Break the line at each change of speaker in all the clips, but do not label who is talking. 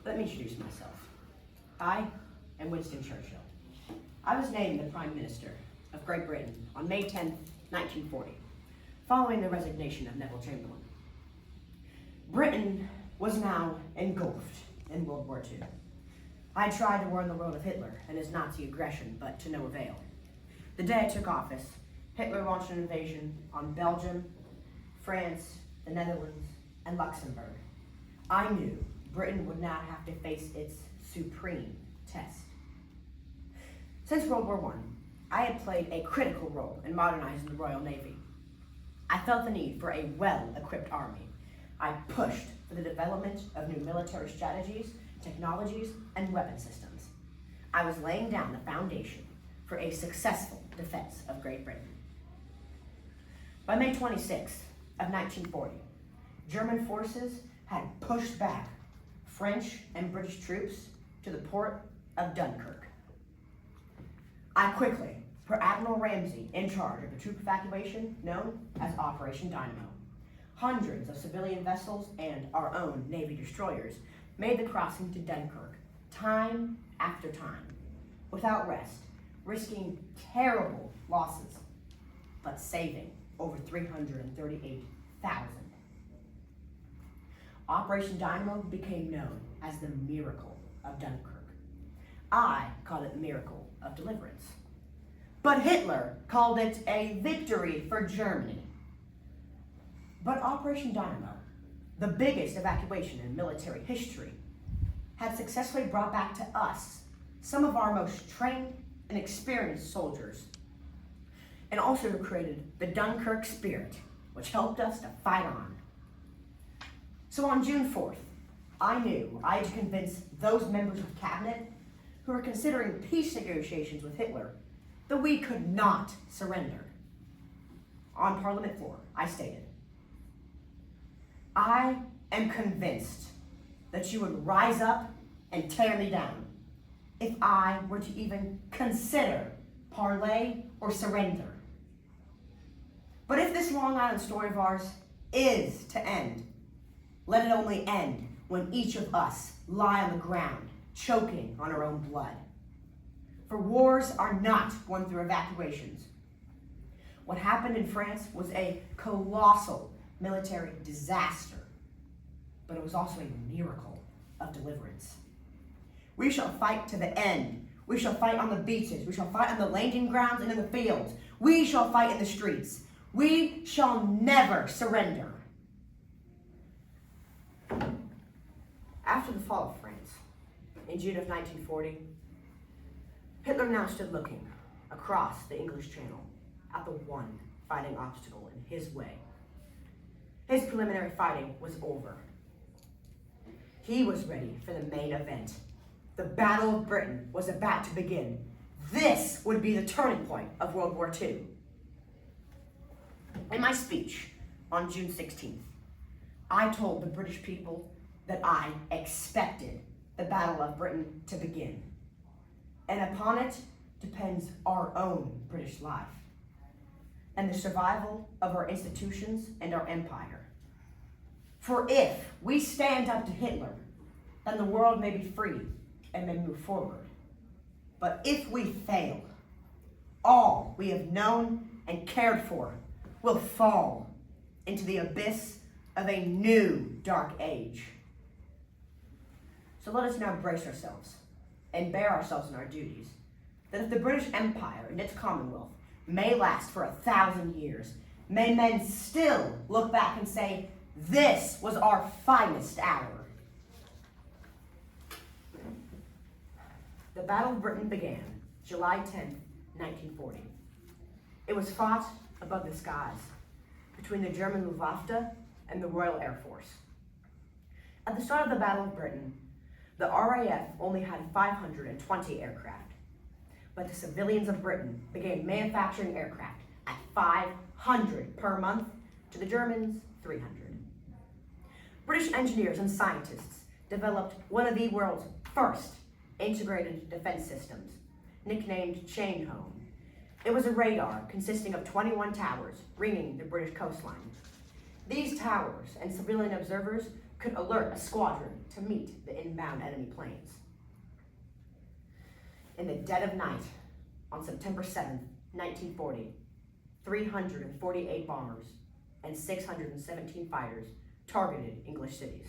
Let me introduce myself. I am Winston Churchill. I was named the Prime Minister of Great Britain on May 10, 1940, following the resignation of Neville Chamberlain. Britain was now engulfed in World War II. I tried to warn the world of Hitler and his Nazi aggression, but to no avail. The day I took office, Hitler launched an invasion on Belgium, France, the Netherlands, and Luxembourg. I knew Britain would now have to face its supreme test. Since World War I had played a critical role in modernizing the Royal Navy. I felt the need for a well-equipped army. I pushed for the development of new military strategies, technologies, and weapon systems. I was laying down the foundation for a successful defense of Great Britain. By May 26 of 1940, German forces had pushed back French and British troops to the port of Dunkirk. I quickly put Admiral Ramsay in charge of a troop evacuation known as Operation Dynamo. Hundreds of civilian vessels and our own Navy destroyers made the crossing to Dunkirk time after time, without rest, risking terrible losses, but saving over 338,000. Operation Dynamo became known as the Miracle of Dunkirk. I call it the Miracle of Deliverance. But Hitler called it a victory for Germany. But Operation Dynamo, the biggest evacuation in military history, had successfully brought back to us some of our most trained and experienced soldiers, and also created the Dunkirk spirit, which helped us to fight on. So on June 4th, I knew I had to convince those members of cabinet who were considering peace negotiations with Hitler that we could not surrender. On Parliament floor, I stated, I am convinced that you would rise up and tear me down if I were to even consider parley or surrender. But if this Long Island story of ours is to end, let it only end when each of us lie on the ground, choking on our own blood. For wars are not won through evacuations. What happened in France was a colossal military disaster, but it was also a miracle of deliverance. We shall fight to the end. We shall fight on the beaches. We shall fight on the landing grounds and in the fields. We shall fight in the streets. We shall never surrender. After the fall of France, in June of 1940, Hitler now stood looking across the English Channel at the one fighting obstacle in his way. His preliminary fighting was over. He was ready for the main event. The Battle of Britain was about to begin. This would be the turning point of World War II. In my speech on June 16th, I told the British people that I expected the Battle of Britain to begin. And upon it depends our own British life and the survival of our institutions and our empire. For if we stand up to Hitler, then the world may be free and may move forward. But if we fail, all we have known and cared for will fall into the abyss of a new dark age. So let us now brace ourselves and bear ourselves in our duties, that if the British Empire and its Commonwealth may last for 1,000 years, may men still look back and say, this was our finest hour. The Battle of Britain began July 10, 1940. It was fought above the skies between the German Luftwaffe and the Royal Air Force. At the start of the Battle of Britain, the RAF only had 520 aircraft, but the civilians of Britain began manufacturing aircraft at 500 per month to the Germans' 300. British engineers and scientists developed one of the world's first integrated defense systems, nicknamed Chain Home. It was a radar consisting of 21 towers ringing the British coastline. These towers and civilian observers could alert a squadron to meet the inbound enemy planes. In the dead of night, on September 7th, 1940, 348 bombers and 617 fighters targeted English cities.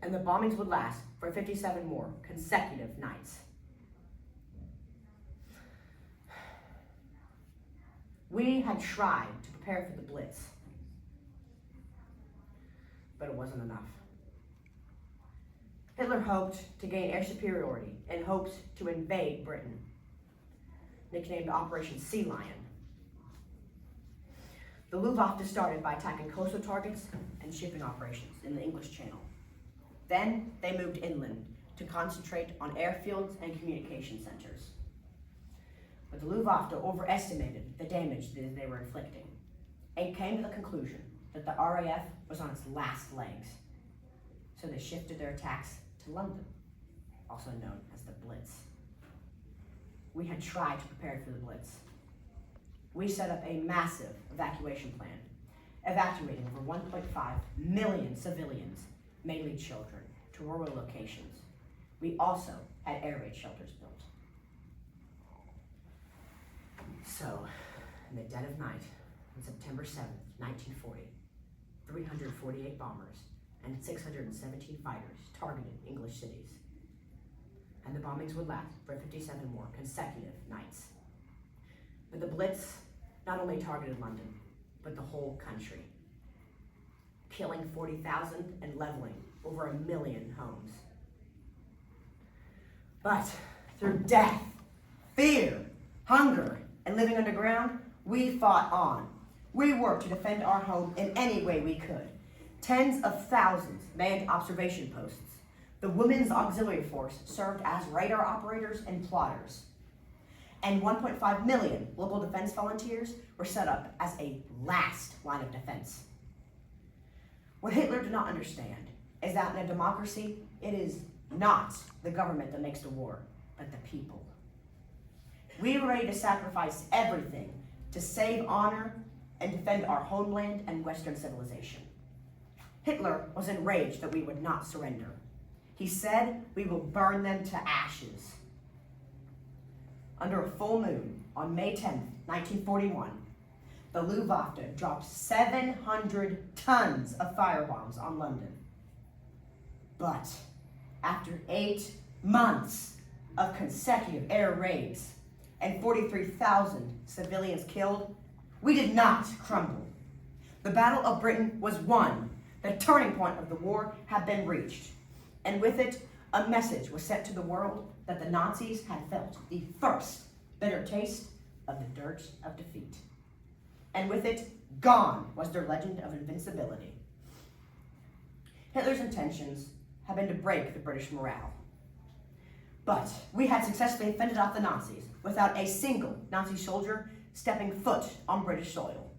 And the bombings would last for 57 more consecutive nights. We had tried to prepare for the Blitz, but it wasn't enough. Hitler hoped to gain air superiority and hoped to invade Britain, nicknamed Operation Sea Lion. The Luftwaffe started by attacking coastal targets and shipping operations in the English Channel. Then they moved inland to concentrate on airfields and communication centers. But the Luftwaffe overestimated the damage that they were inflicting and came to the conclusion that the RAF was on its last legs. So they shifted their attacks to London, also known as the Blitz. We had tried to prepare for the Blitz. We set up a massive evacuation plan, evacuating over 1.5 million civilians, mainly children, to rural locations. We also had air raid shelters built. So, in the dead of night, on September 7th, 1940, 348 bombers and 617 fighters targeted English cities. And the bombings would last for 57 more consecutive nights. But the Blitz not only targeted London, but the whole country, killing 40,000 and leveling over 1 million homes. But through death, fear, hunger, and living underground, we fought on. We worked to defend our home in any way we could. Tens of thousands manned observation posts. The Women's Auxiliary Force served as radar operators and plotters. And 1.5 million local defense volunteers were set up as a last line of defense. What Hitler did not understand is that in a democracy, it is not the government that makes the war, but the people. We were ready to sacrifice everything to save honor and defend our homeland and Western civilization. Hitler was enraged that we would not surrender. He said, "We will burn them to ashes." Under a full moon, on May 10th, 1941, the Luftwaffe dropped 700 tons of firebombs on London. But after 8 months of consecutive air raids and 43,000 civilians killed, we did not crumble. The Battle of Britain was won. The turning point of the war had been reached. And with it, a message was sent to the world that the Nazis had felt the first bitter taste of the dirt of defeat. And with it, gone was their legend of invincibility. Hitler's intentions had been to break the British morale. But we had successfully fended off the Nazis without a single Nazi soldier stepping foot on British soil.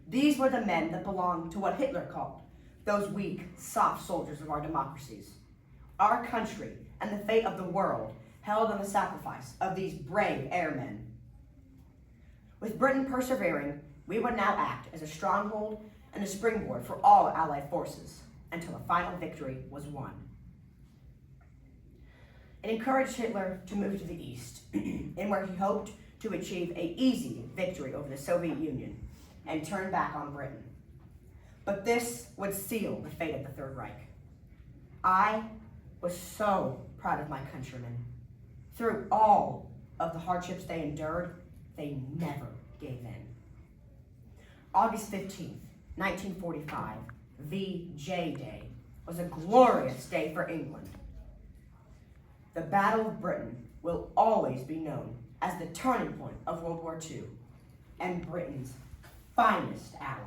These were the men that belonged to what Hitler called those weak, soft soldiers of our democracies. Our country and the fate of the world held on the sacrifice of these brave airmen. With Britain persevering, we would now act as a stronghold and a springboard for all Allied forces until a final victory was won. It encouraged Hitler to move to the east, in where he hoped to achieve an easy victory over the Soviet Union and turn back on Britain. But this would seal the fate of the Third Reich. I was so proud of my countrymen. Through all of the hardships they endured, they never gave in. August 15th, 1945, VJ Day, was a glorious day for England. The Battle of Britain will always be known as the turning point of World War II and Britain's finest hour.